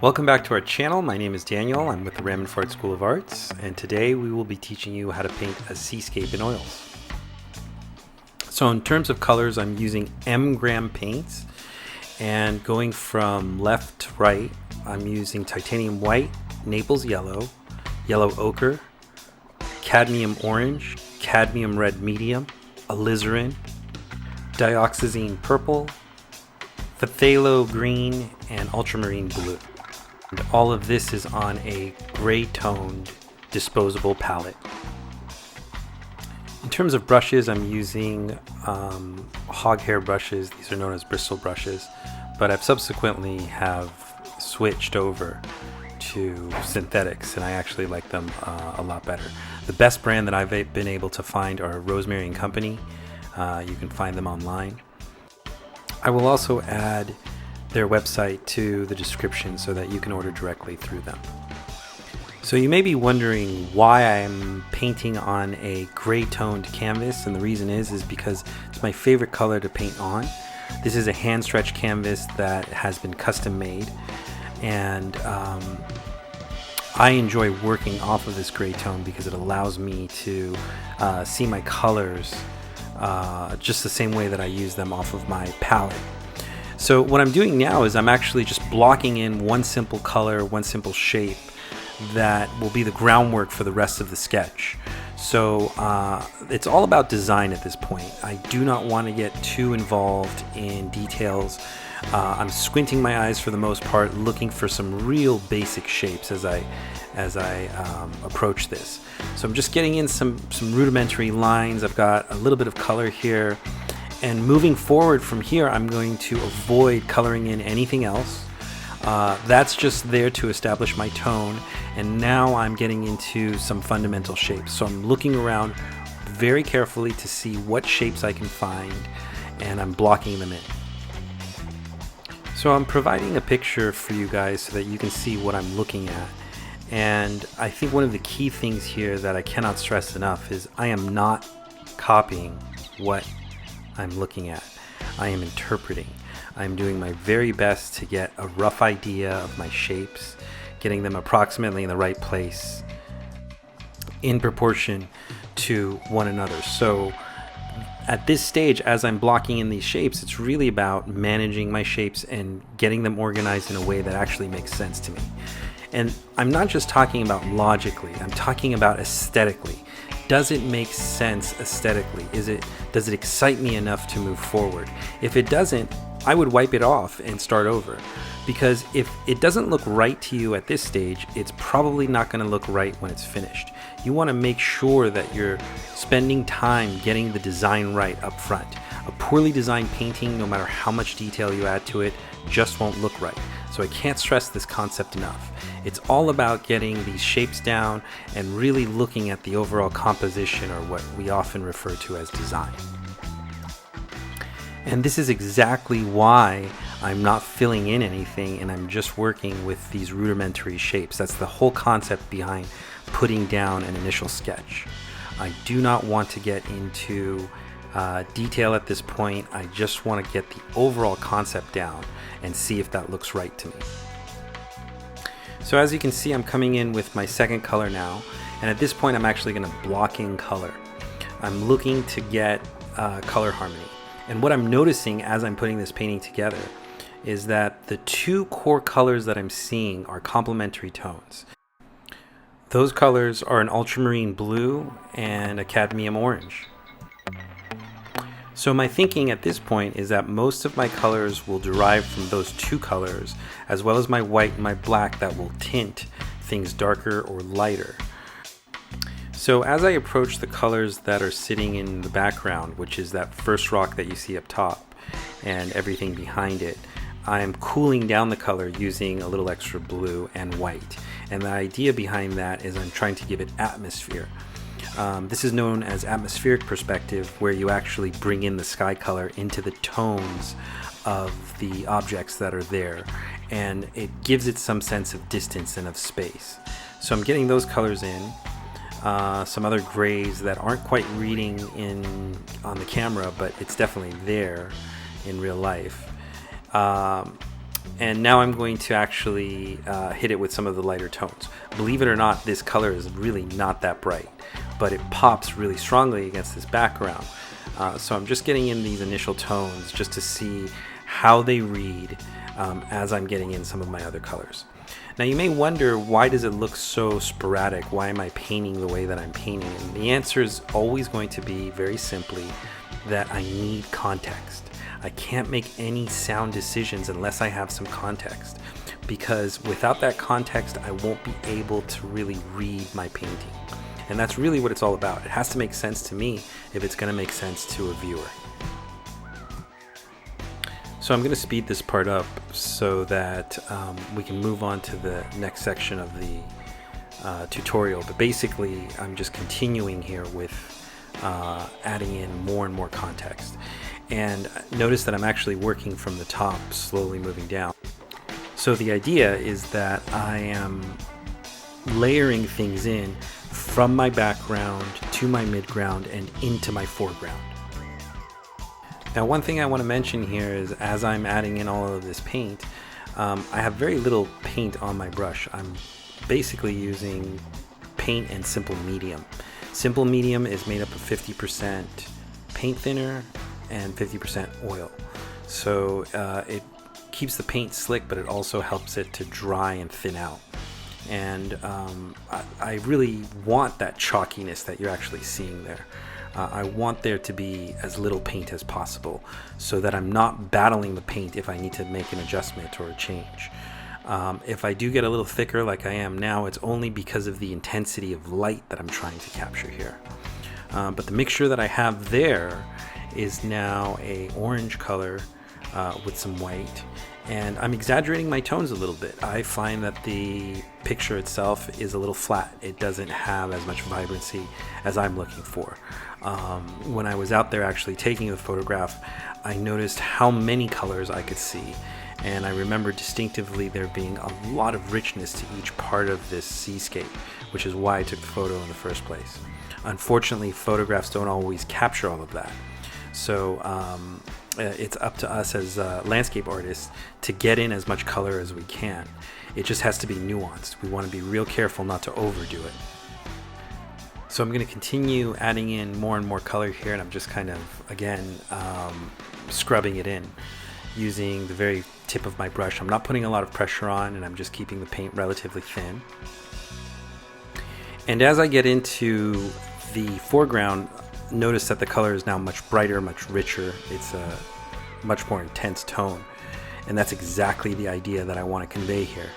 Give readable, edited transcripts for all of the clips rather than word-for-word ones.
Welcome back to our channel. My name is Daniel. I'm with the Ramanford School of Arts, and today we will be teaching you how to paint a seascape in oils. So in terms of colors, I'm using M-gram paints, and going from left to right, I'm using titanium white, Naples yellow, yellow ochre, cadmium orange, cadmium red medium, alizarin, dioxazine purple, phthalo green, and ultramarine blue. And all of this is on a gray toned disposable palette. In terms of brushes, I'm using hog hair brushes. These are known as bristle brushes, but I've subsequently have switched over to synthetics, and I actually like them a lot better. The best brand that I've been able to find are Rosemary and Company. You can find them online. I will also add their website to the description so that you can order directly through them. So you may be wondering why I'm painting on a gray toned canvas, and the reason is because it's my favorite color to paint on. This is a hand stretch canvas that has been custom made, and I enjoy working off of this gray tone because it allows me to see my colors just the same way that I use them off of my palette. So what I'm doing now is I'm actually just blocking in one simple color, one simple shape that will be the groundwork for the rest of the sketch. So it's all about design at this point. I do not want to get too involved in details. I'm squinting my eyes for the most part, looking for some real basic shapes as I approach this. So I'm just getting in some rudimentary lines. I've got a little bit of color here. And moving forward from here, I'm going to avoid coloring in anything else. That's just there to establish my tone. And now I'm getting into some fundamental shapes. So I'm looking around very carefully to see what shapes I can find, and I'm blocking them in. So I'm providing a picture for you guys so that you can see what I'm looking at. And I think one of the key things here that I cannot stress enough is I am not copying what I'm looking at. I am interpreting. I'm doing my very best to get a rough idea of my shapes, getting them approximately in the right place in proportion to one another. So at this stage, as I'm blocking in these shapes, it's really about managing my shapes and getting them organized in a way that actually makes sense to me. And I'm not just talking about logically, I'm talking about aesthetically. Does it make sense aesthetically? Does it excite me enough to move forward? If it doesn't, I would wipe it off and start over. Because if it doesn't look right to you at this stage, it's probably not going to look right when it's finished. You want to make sure that you're spending time getting the design right up front. A poorly designed painting, no matter how much detail you add to it, just won't look right. So I can't stress this concept enough. It's all about getting these shapes down and really looking at the overall composition, or what we often refer to as design. And this is exactly why I'm not filling in anything and I'm just working with these rudimentary shapes. That's the whole concept behind putting down an initial sketch. I do not want to get into detail at this point. I just want to get the overall concept down and see if that looks right to me. So as you can see, I'm coming in with my second color now, and at this point I'm actually going to block in color. I'm looking to get color harmony. And what I'm noticing as I'm putting this painting together is that the two core colors that I'm seeing are complementary tones. Those colors are an ultramarine blue and a cadmium orange. So my thinking at this point is that most of my colors will derive from those two colors, as well as my white and my black that will tint things darker or lighter. So as I approach the colors that are sitting in the background, which is that first rock that you see up top and everything behind it, I'm cooling down the color using a little extra blue and white. And the idea behind that is I'm trying to give it atmosphere. This is known as atmospheric perspective, where you actually bring in the sky color into the tones of the objects that are there, and it gives it some sense of distance and of space. So I'm getting those colors in, some other grays that aren't quite reading in on the camera, but it's definitely there in real life. And now I'm going to actually hit it with some of the lighter tones. Believe it or not, this color is really not that bright, but it pops really strongly against this background. So I'm just getting in these initial tones just to see how they read as I'm getting in some of my other colors. Now you may wonder, why does it look so sporadic? Why am I painting the way that I'm painting? And the answer is always going to be very simply that I need context. I can't make any sound decisions unless I have some context, because without that context I won't be able to really read my painting. And that's really what it's all about. It has to make sense to me if it's going to make sense to a viewer. So I'm going to speed this part up so that we can move on to the next section of the tutorial. But basically, I'm just continuing here with adding in more and more context. And notice that I'm actually working from the top, slowly moving down. So the idea is that I am layering things in from my background to my midground and into my foreground. Now, one thing I want to mention here is, as I'm adding in all of this paint, I have very little paint on my brush. I'm basically using paint and simple medium. Simple medium is made up of 50% paint thinner and 50% oil. So it keeps the paint slick, but it also helps it to dry and thin out. And I really want that chalkiness that you're actually seeing there. I want there to be as little paint as possible so that I'm not battling the paint if I need to make an adjustment or a change. If I do get a little thicker like I am now, it's only because of the intensity of light that I'm trying to capture here. But the mixture that I have there is now a orange color with some white, and I'm exaggerating my tones a little bit. I find that the picture itself is a little flat. It doesn't have as much vibrancy as I'm looking for. When I was out there actually taking the photograph, I noticed how many colors I could see, and I remember distinctively there being a lot of richness to each part of this seascape, which is why I took the photo in the first place. Unfortunately, photographs don't always capture all of that. So it's up to us as landscape artists to get in as much color as we can. It just has to be nuanced. We want to be real careful not to overdo it. So I'm going to continue adding in more and more color here, and I'm just kind of, again, scrubbing it in using the very tip of my brush. I'm not putting a lot of pressure on, and I'm just keeping the paint relatively thin. And as I get into the foreground, notice that the color is now much brighter, much richer. It's a much more intense tone. And that's exactly the idea that I want to convey here,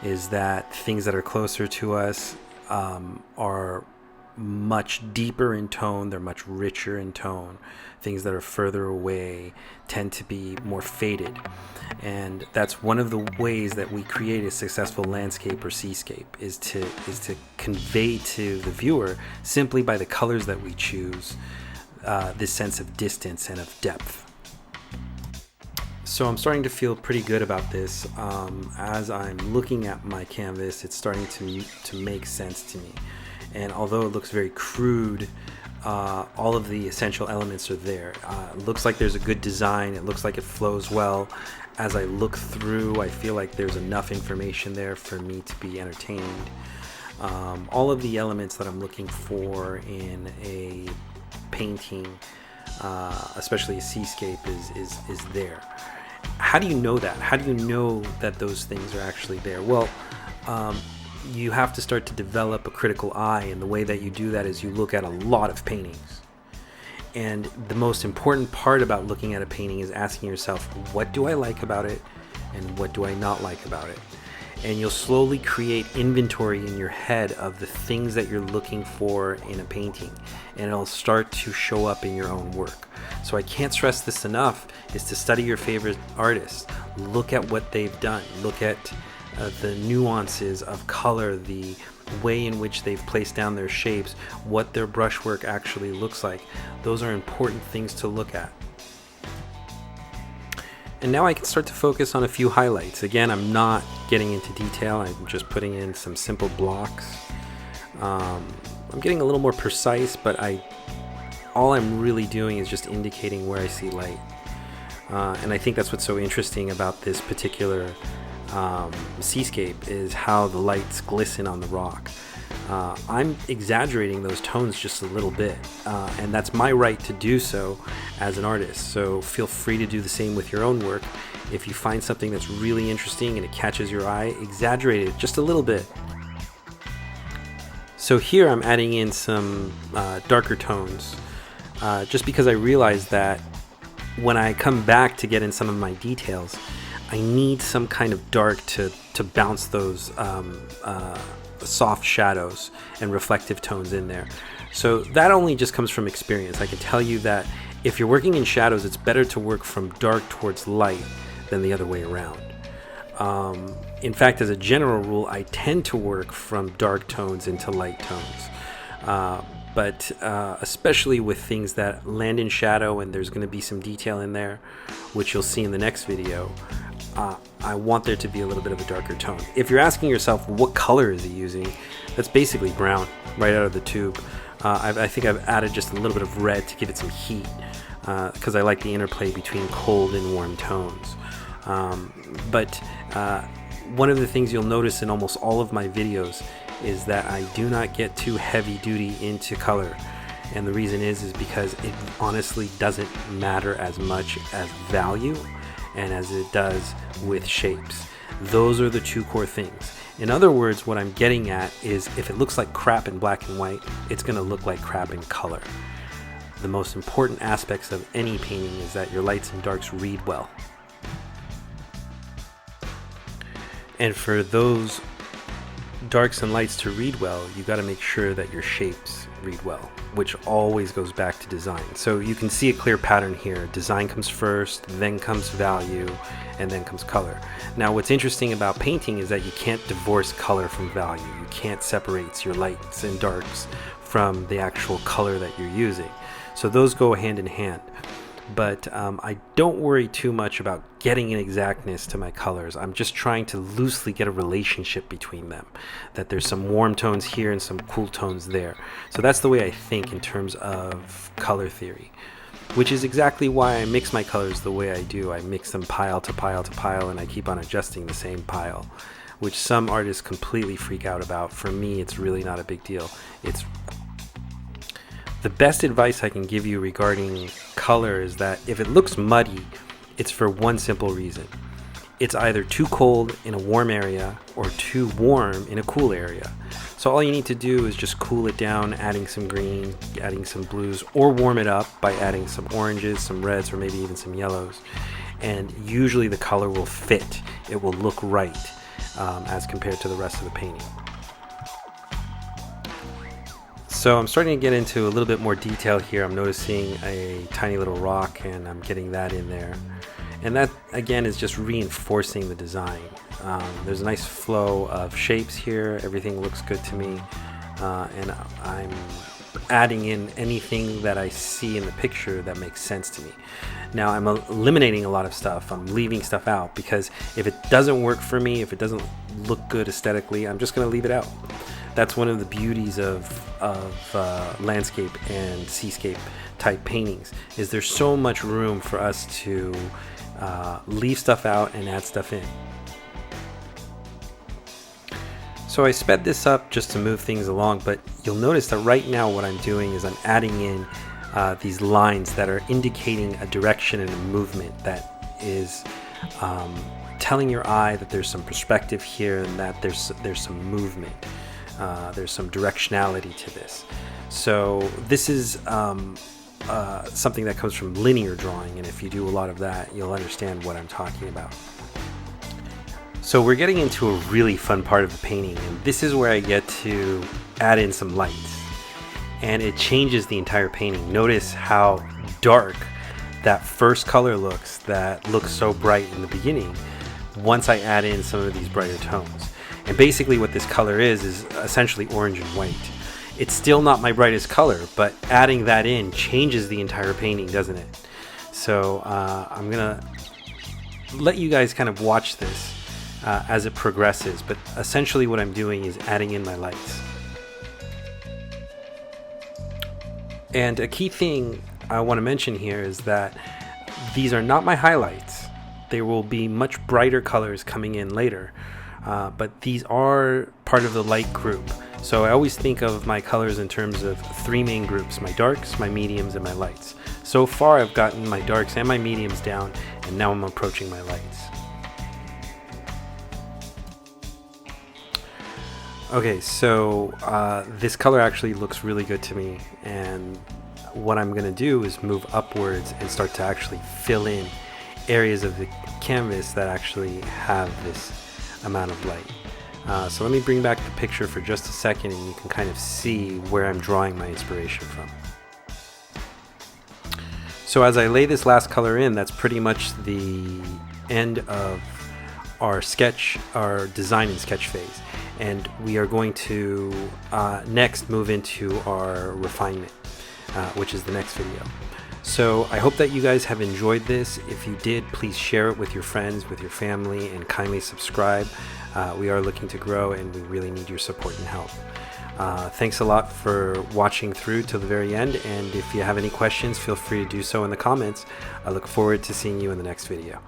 is that things that are closer to us are much deeper in tone, they're much richer in tone. Things that are further away tend to be more faded. And that's one of the ways that we create a successful landscape or seascape, is to convey to the viewer, simply by the colors that we choose, this sense of distance and of depth. So I'm starting to feel pretty good about this. As I'm looking at my canvas, it's starting to make sense to me. And although it looks very crude, all of the essential elements are there. It looks like there's a good design. It looks like it flows well. As I look through, I feel like there's enough information there for me to be entertained. All of the elements that I'm looking for in a painting, especially a seascape, is there. How do you know that? How do you know that those things are actually there? Well, you have to start to develop a critical eye, and the way that you do that is you look at a lot of paintings. And the most important part about looking at a painting is asking yourself, what do I like about it and what do I not like about it? And you'll slowly create inventory in your head of the things that you're looking for in a painting, and it'll start to show up in your own work. So I can't stress this enough, is to study your favorite artists. Look at what they've done. Look at the nuances of color, the way in which they've placed down their shapes, what their brushwork actually looks like. Those are important things to look at. And now I can start to focus on a few highlights. Again, I'm not getting into detail. I'm just putting in some simple blocks. I'm getting a little more precise, but all I'm really doing is just indicating where I see light. And I think that's what's so interesting about this particular Seascape is how the lights glisten on the rock. I'm exaggerating those tones just a little bit, and that's my right to do so as an artist. So feel free to do the same with your own work. If you find something that's really interesting and it catches your eye, exaggerate it just a little bit. So here I'm adding in some darker tones, just because I realized that when I come back to get in some of my details, I need some kind of dark to bounce those soft shadows and reflective tones in there. So that only just comes from experience. I can tell you that if you're working in shadows, it's better to work from dark towards light than the other way around. In fact, as a general rule, I tend to work from dark tones into light tones. But especially with things that land in shadow and there's going to be some detail in there, which you'll see in the next video, I want there to be a little bit of a darker tone. If you're asking yourself what color is he using, that's basically brown right out of the tube. I think I've added just a little bit of red to give it some heat, because I like the interplay between cold and warm tones. But one of the things you'll notice in almost all of my videos is that I do not get too heavy duty into color. And the reason is because it honestly doesn't matter as much as value and as it does with shapes. Those are the two core things. In other words, what I'm getting at is if it looks like crap in black and white, it's going to look like crap in color. The most important aspects of any painting is that your lights and darks read well. And for those darks and lights to read well, you got to make sure that your shapes read well, which always goes back to design. So you can see a clear pattern here. Design comes first, then comes value, and then comes color. Now what's interesting about painting is that you can't divorce color from value. You can't separate your lights and darks from the actual color that you're using. So those go hand in hand. But I don't worry too much about getting an exactness to my colors. I'm just trying to loosely get a relationship between them, that there's some warm tones here and some cool tones there. So that's the way I think in terms of color theory, which is exactly why I mix my colors the way I do. I mix them pile to pile to pile, and I keep on adjusting the same pile, which some artists completely freak out about. For me, it's really not a big deal. The best advice I can give you regarding color is that if it looks muddy, it's for one simple reason. It's either too cold in a warm area or too warm in a cool area. So all you need to do is just cool it down, adding some green, adding some blues, or warm it up by adding some oranges, some reds, or maybe even some yellows. And usually the color will fit. It will look right as compared to the rest of the painting. So I'm starting to get into a little bit more detail here. I'm noticing a tiny little rock and I'm getting that in there. And that again is just reinforcing the design. There's a nice flow of shapes here. Everything looks good to me. And I'm adding in anything that I see in the picture that makes sense to me. Now I'm eliminating a lot of stuff. I'm leaving stuff out because if it doesn't work for me, if it doesn't look good aesthetically, I'm just going to leave it out. That's one of the beauties of landscape and seascape type paintings, is there's so much room for us to leave stuff out and add stuff in. So I sped this up just to move things along, but you'll notice that right now what I'm doing is I'm adding in these lines that are indicating a direction and a movement that is telling your eye that there's some perspective here and that there's some movement. There's some directionality to this. So this is something that comes from linear drawing, and if you do a lot of that, you'll understand what I'm talking about. So we're getting into a really fun part of the painting, and this is where I get to add in some lights, and it changes the entire painting. Notice how dark that first color looks that looks so bright in the beginning once I add in some of these brighter tones. And basically what this color is essentially orange and white. It's still not my brightest color, but adding that in changes the entire painting, doesn't it? So I'm gonna let you guys kind of watch this as it progresses, but essentially what I'm doing is adding in my lights. And a key thing I want to mention here is that these are not my highlights. There will be much brighter colors coming in later, but these are part of the light group. So I always think of my colors in terms of three main groups: my darks, my mediums, and my lights. So far I've gotten my darks and my mediums down, and now I'm approaching my lights. Okay, so this color actually looks really good to me, and what I'm going to do is move upwards and start to actually fill in areas of the canvas that actually have this amount of light. So let me bring back the picture for just a second, and you can kind of see where I'm drawing my inspiration from. So as I lay this last color in, that's pretty much the end of our sketch, our design and sketch phase. And we are going to next move into our refinement, which is the next video. So I hope that you guys have enjoyed this. If you did, please share it with your friends, with your family, and kindly subscribe. We are looking to grow, and we really need your support and help. Thanks a lot for watching through to the very end, and if you have any questions, feel free to do so in the comments. I look forward to seeing you in the next video.